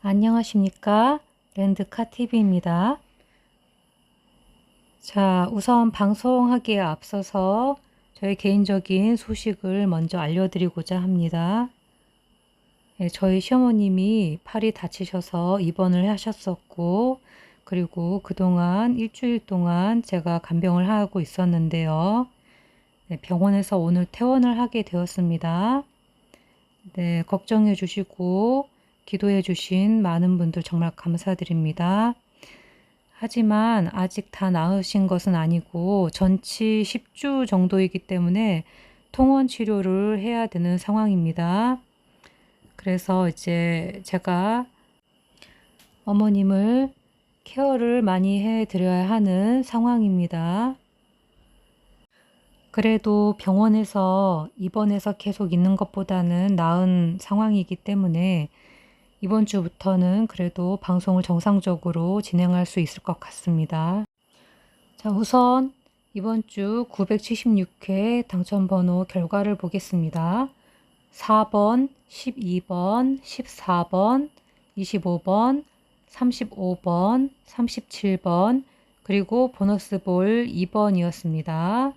안녕하십니까? 랜드카TV입니다. 자, 우선 방송하기에 앞서서 저희 개인적인 소식을 먼저 알려드리고자 합니다. 저희 시어머님이 팔이 다치셔서 입원을 하셨었고, 그리고 그동안 일주일 동안 제가 간병을 하고 있었는데요. 병원에서 오늘 퇴원을 하게 되었습니다. 네, 걱정해 주시고 기도해 주신 많은 분들 정말 감사드립니다. 하지만 아직 다 나으신 것은 아니고 전치 10주 정도이기 때문에 통원 치료를 해야 되는 상황입니다. 그래서 이제 제가 어머님을 케어를 많이 해 드려야 하는 상황입니다. 그래도 병원에서 입원해서 계속 있는 것보다는 나은 상황이기 때문에 이번 주부터는 그래도 방송을 정상적으로 진행할 수 있을 것 같습니다. 자, 우선 이번 주 976회 당첨번호 결과를 보겠습니다. 4번, 12번, 14번, 25번, 35번, 37번, 그리고 보너스볼 2번이었습니다.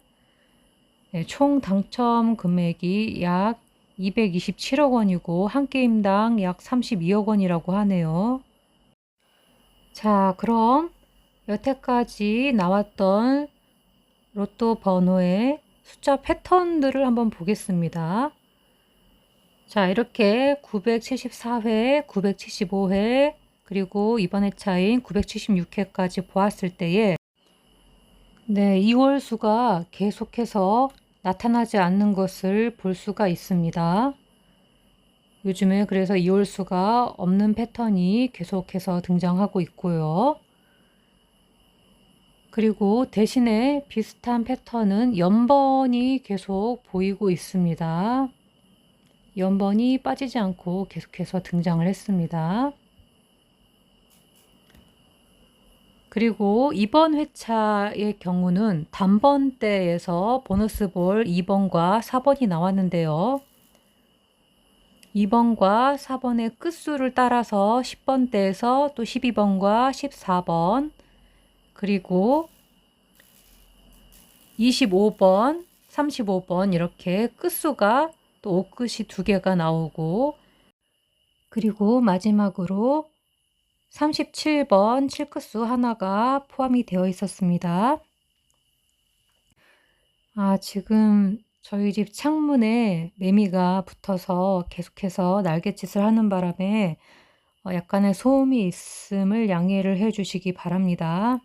네, 총 당첨 금액이 약 227억 원이고 한 게임당 약 32억 원이라고 하네요. 자, 그럼 여태까지 나왔던 로또 번호의 숫자 패턴들을 한번 보겠습니다. 자, 이렇게 974회, 975회, 그리고 이번 회차인 976회까지 보았을 때에 네, 2월 수가 계속해서 나타나지 않는 것을 볼 수가 있습니다. 요즘에 그래서 2월 수가 없는 패턴이 계속해서 등장하고 있고요. 그리고 대신에 비슷한 패턴은 연번이 계속 보이고 있습니다. 연번이 빠지지 않고 계속해서 등장을 했습니다. 그리고 이번 회차의 경우는 단번대에서 보너스볼 2번과 4번이 나왔는데요. 2번과 4번의 끝수를 따라서 10번대에서 또 12번과 14번, 그리고 25번, 35번 이렇게 끝수가 또 옷끝이 2개가 나오고, 그리고 마지막으로 37번 칠끝수 하나가 포함이 되어 있었습니다. 지금 저희 집 창문에 매미가 붙어서 계속해서 날갯짓을 하는 바람에 약간의 소음이 있음을 양해를 해 주시기 바랍니다.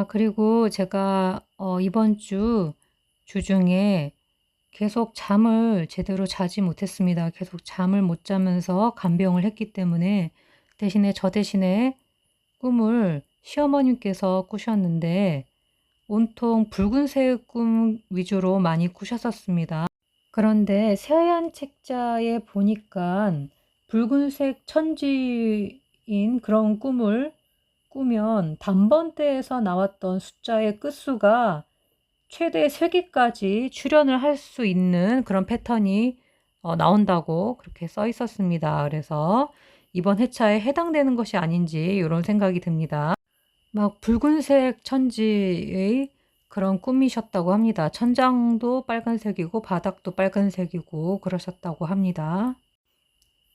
그리고 제가 이번 주 주중에 계속 잠을 제대로 자지 못했습니다. 계속 잠을 못 자면서 간병을 했기 때문에 저 대신에 꿈을 시어머님께서 꾸셨는데 온통 붉은색 꿈 위주로 많이 꾸셨었습니다. 그런데 새하얀 책자에 보니까 붉은색 천지인 그런 꿈을 꾸면 단번대에서 나왔던 숫자의 끝수가 최대 3개까지 출현을 할 수 있는 그런 패턴이 나온다고 그렇게 써 있었습니다. 그래서 이번 회차에 해당되는 것이 아닌지 이런 생각이 듭니다. 막 붉은색 천지의 그런 꿈이셨다고 합니다. 천장도 빨간색이고 바닥도 빨간색이고 그러셨다고 합니다.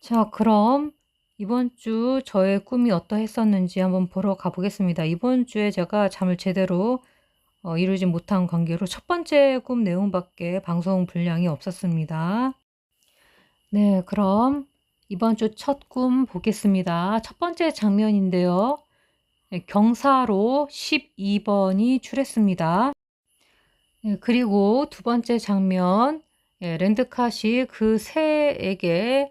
자, 그럼 이번 주 저의 꿈이 어떠했었는지 한번 보러 가보겠습니다. 이번 주에 제가 잠을 제대로 이루지 못한 관계로 첫 번째 꿈 내용밖에 방송 분량이 없었습니다. 네, 그럼 이번 주 첫 꿈 보겠습니다. 첫 번째 장면인데요. 경사로 12번이 출했습니다. 그리고 두 번째 장면, 랜드카시 그 새에게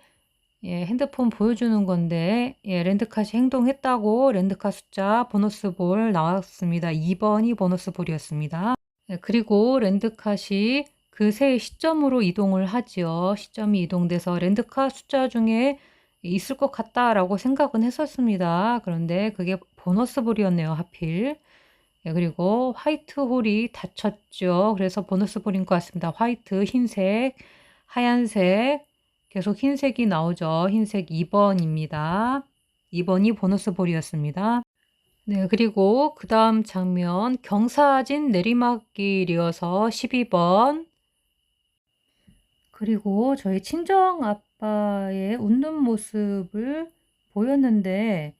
핸드폰 보여주는 건데 랜드카시 행동했다고 랜드카 숫자 보너스볼 나왔습니다. 2번이 보너스볼이었습니다. 그리고 랜드카시 그 새의 시점으로 이동을 하지요. 시점이 이동돼서 랜드카 숫자 중에 있을 것 같다라고 생각은 했었습니다. 그런데 그게 보너스볼이었네요, 하필. 그리고 화이트 홀이 닫혔죠. 그래서 보너스볼인 것 같습니다. 화이트, 흰색, 하얀색, 계속 흰색이 나오죠. 흰색 2번입니다. 2번이 보너스 볼이었습니다. 네, 그리고 그 다음 장면 경사진 내리막길이어서 12번. 그리고 저희 친정 아빠의 웃는 모습을 보였는데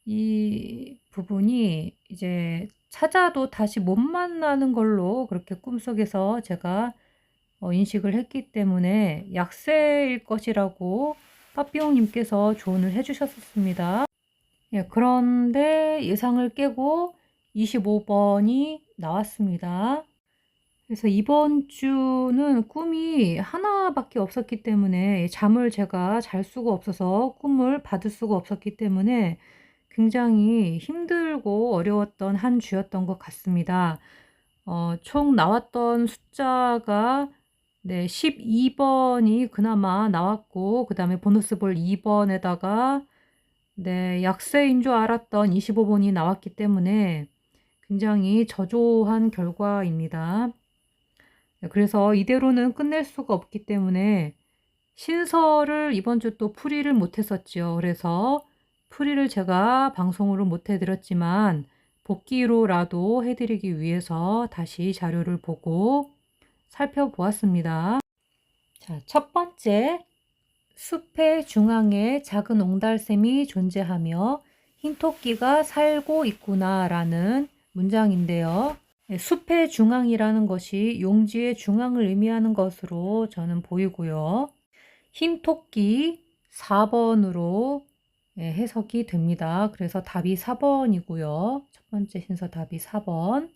이 부분이 이제 찾아도 다시 못 만나는 걸로 그렇게 꿈속에서 제가 인식을 했기 때문에 약세일 것이라고 빠삐용님께서 조언을 해주셨었습니다. 예, 그런데 예상을 깨고 25번이 나왔습니다. 그래서 이번 주는 꿈이 하나밖에 없었기 때문에 잠을 제가 잘 수가 없어서 꿈을 받을 수가 없었기 때문에 굉장히 힘들고 어려웠던 한 주였던 것 같습니다. 총 나왔던 숫자가 네, 12번이 그나마 나왔고 그 다음에 보너스볼 2번에다가 네, 약세인 줄 알았던 25번이 나왔기 때문에 굉장히 저조한 결과입니다. 네, 그래서 이대로는 끝낼 수가 없기 때문에 신설을 이번 주 또 풀이를 못했었죠. 그래서 풀이를 제가 방송으로 못 해드렸지만 복기로라도 해드리기 위해서 다시 자료를 보고 살펴보았습니다. 자, 첫 번째, 숲의 중앙에 작은 옹달샘이 존재하며 흰토끼가 살고 있구나 라는 문장인데요. 네, 숲의 중앙이라는 것이 용지의 중앙을 의미하는 것으로 저는 보이고요. 흰토끼 4번으로 해석이 됩니다. 그래서 답이 4번이고요. 첫 번째 신서 답이 4번.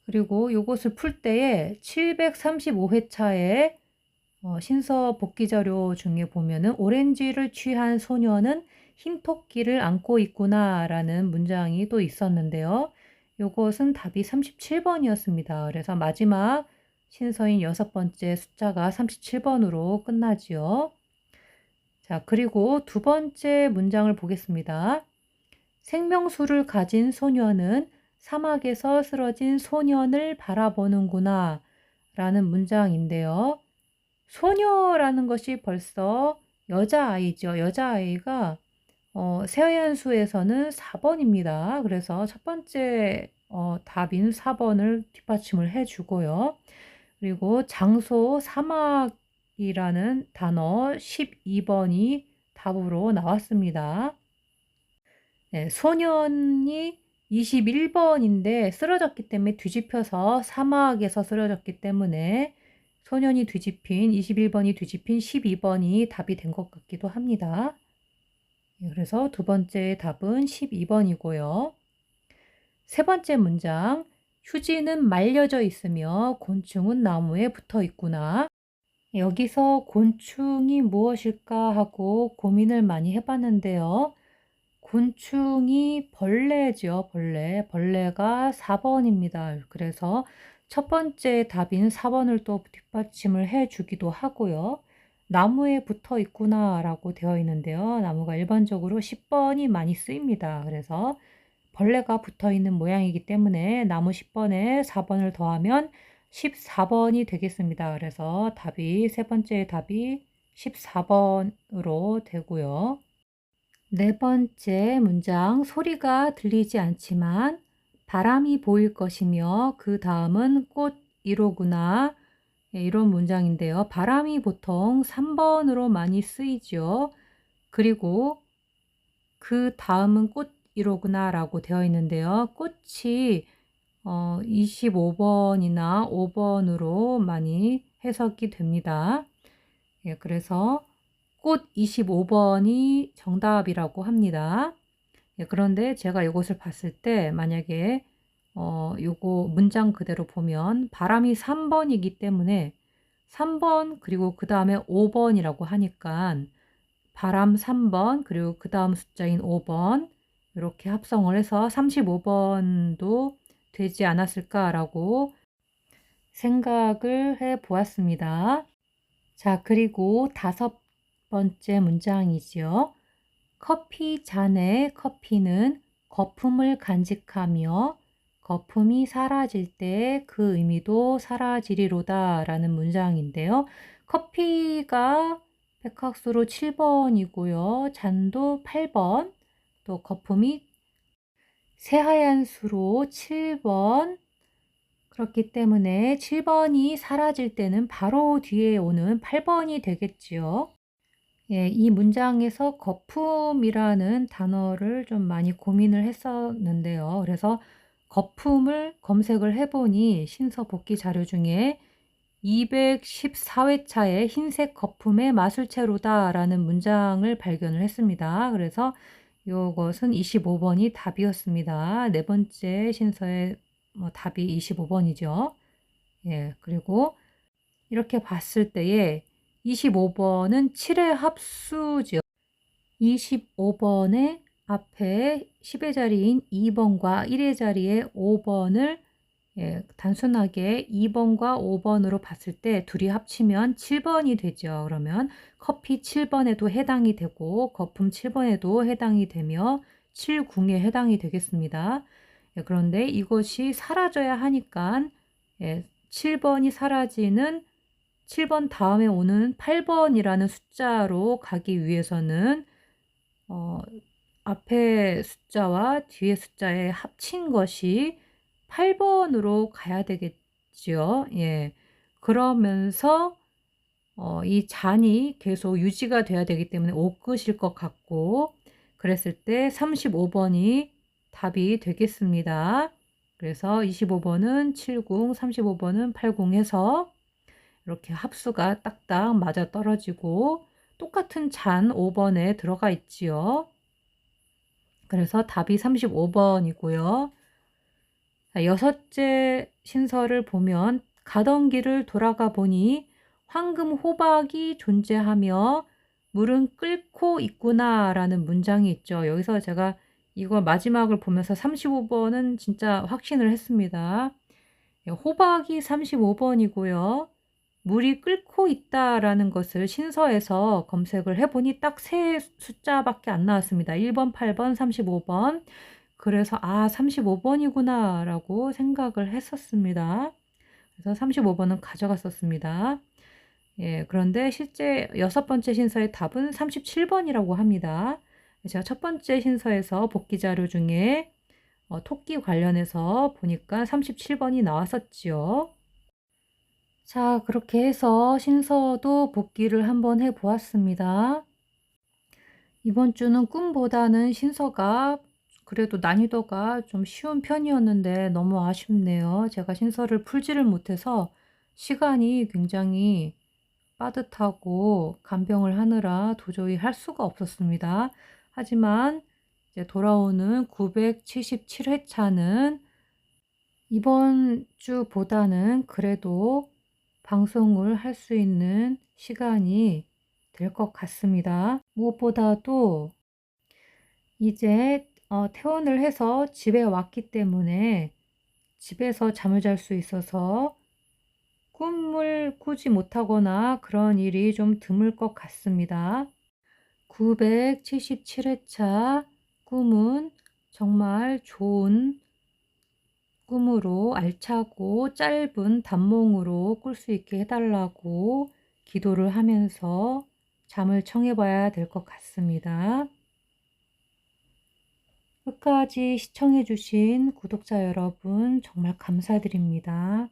그리고 이것을 풀 때에 735회차에 신서 복기 자료 중에 보면은 오렌지를 취한 소녀는 흰토끼를 안고 있구나 라는 문장이 또 있었는데요. 이것은 답이 37번이었습니다. 그래서 마지막 신서인 6번째 숫자가 37번으로 끝나지요. 자, 그리고 두 번째 문장을 보겠습니다. 생명수를 가진 소녀는 사막에서 쓰러진 소년을 바라보는구나 라는 문장인데요. 소녀라는 것이 벌써 여자아이죠. 여자아이가 세어연수에서는 4번입니다. 그래서 첫 번째 답인 4번을 뒷받침을 해주고요. 그리고 장소 사막이라는 단어 12번이 답으로 나왔습니다. 네, 소년이 21번인데 쓰러졌기 때문에 뒤집혀서 사막에서 쓰러졌기 때문에 소년이 뒤집힌 21번이 뒤집힌 12번이 답이 된 것 같기도 합니다. 그래서 두 번째 답은 12번이고요. 세 번째 문장, 휴지는 말려져 있으며 곤충은 나무에 붙어 있구나. 여기서 곤충이 무엇일까 하고 고민을 많이 해봤는데요. 곤충이 벌레죠, 벌레. 벌레가 4번입니다. 그래서 첫 번째 답인 4번을 또 뒷받침을 해주기도 하고요. 나무에 붙어 있구나 라고 되어 있는데요. 나무가 일반적으로 10번이 많이 쓰입니다. 그래서 벌레가 붙어 있는 모양이기 때문에 나무 10번에 4번을 더하면 14번이 되겠습니다. 그래서 답이 세 번째 답이 14번으로 되고요. 네 번째 문장, 소리가 들리지 않지만 바람이 보일 것이며 그 다음은 꽃 1호구나. 이런 문장인데요. 바람이 보통 3번으로 많이 쓰이죠. 그리고 그 다음은 꽃 1호구나 라고 되어 있는데요. 꽃이 25번이나 5번으로 많이 해석이 됩니다. 예, 그래서 꽃 25번이 정답이라고 합니다. 예, 그런데 제가 이것을 봤을 때 만약에 요거 문장 그대로 보면 바람이 3번이기 때문에 3번 그리고 그 다음에 5번이라고 하니까 바람 3번 그리고 그 다음 숫자인 5번 이렇게 합성을 해서 35번도 되지 않았을까라고 생각을 해 보았습니다. 자, 그리고 다섯 번째 문장이지요. 커피 잔에 커피는 거품을 간직하며 거품이 사라질 때 그 의미도 사라지리로다 라는 문장인데요. 커피가 백학수로 7번이고요. 잔도 8번, 또 거품이 새하얀 수로 7번. 그렇기 때문에 7번이 사라질 때는 바로 뒤에 오는 8번이 되겠지요. 예, 이 문장에서 거품이라는 단어를 좀 많이 고민을 했었는데요. 그래서 거품을 검색을 해보니 신서 복기 자료 중에 214회차에 흰색 거품의 마술체로다 라는 문장을 발견을 했습니다. 그래서 이것은 25번이 답이었습니다. 네 번째 신서의 답이 25번이죠. 예, 그리고 이렇게 봤을 때에 25번은 7의 합수죠. 25번의 앞에 10의 자리인 2번과 1의 자리에 5번을 단순하게 2번과 5번으로 봤을 때 둘이 합치면 7번이 되죠. 그러면 커피 7번에도 해당이 되고 거품 7번에도 해당이 되며 7궁에 해당이 되겠습니다. 그런데 이것이 사라져야 하니까 7번이 사라지는 7번 다음에 오는 8번이라는 숫자로 가기 위해서는 앞에 숫자와 뒤에 숫자에 합친 것이 8번으로 가야 되겠지요. 예. 그러면서 이 잔이 계속 유지가 돼야 되기 때문에 옷끝일 것 같고, 그랬을 때 35번이 답이 되겠습니다. 그래서 25번은 7궁, 35번은 8궁 해서 이렇게 합수가 딱딱 맞아 떨어지고 똑같은 잔 5번에 들어가 있지요. 그래서 답이 35번이고요. 여섯째 신서를 보면 가던 길을 돌아가 보니 황금 호박이 존재하며 물은 끓고 있구나 라는 문장이 있죠. 여기서 제가 이거 마지막을 보면서 35번은 진짜 확신을 했습니다. 호박이 35번이고요. 물이 끓고 있다라는 것을 신서에서 검색을 해보니 딱 세 숫자밖에 안 나왔습니다. 1번, 8번, 35번. 그래서 35번이구나 라고 생각을 했었습니다. 그래서 35번은 가져갔었습니다. 예, 그런데 실제 여섯 번째 신서의 답은 37번이라고 합니다. 제가 첫 번째 신서에서 복기 자료 중에 토끼 관련해서 보니까 37번이 나왔었지요. 자, 그렇게 해서 신서도 복기를 한번 해 보았습니다. 이번 주는 꿈보다는 신서가 그래도 난이도가 좀 쉬운 편이었는데 너무 아쉽네요. 제가 신서를 풀지를 못해서 시간이 굉장히 빠듯하고 간병을 하느라 도저히 할 수가 없었습니다. 하지만 이제 돌아오는 977회차는 이번 주보다는 그래도 방송을 할 수 있는 시간이 될 것 같습니다. 무엇보다도 이제 퇴원을 해서 집에 왔기 때문에 집에서 잠을 잘 수 있어서 꿈을 꾸지 못하거나 그런 일이 좀 드물 것 같습니다. 977회차 꿈은 정말 좋은 꿈으로 알차고 짧은 단몽으로 꿀 수 있게 해달라고 기도를 하면서 잠을 청해봐야 될 것 같습니다. 끝까지 시청해주신 구독자 여러분 정말 감사드립니다.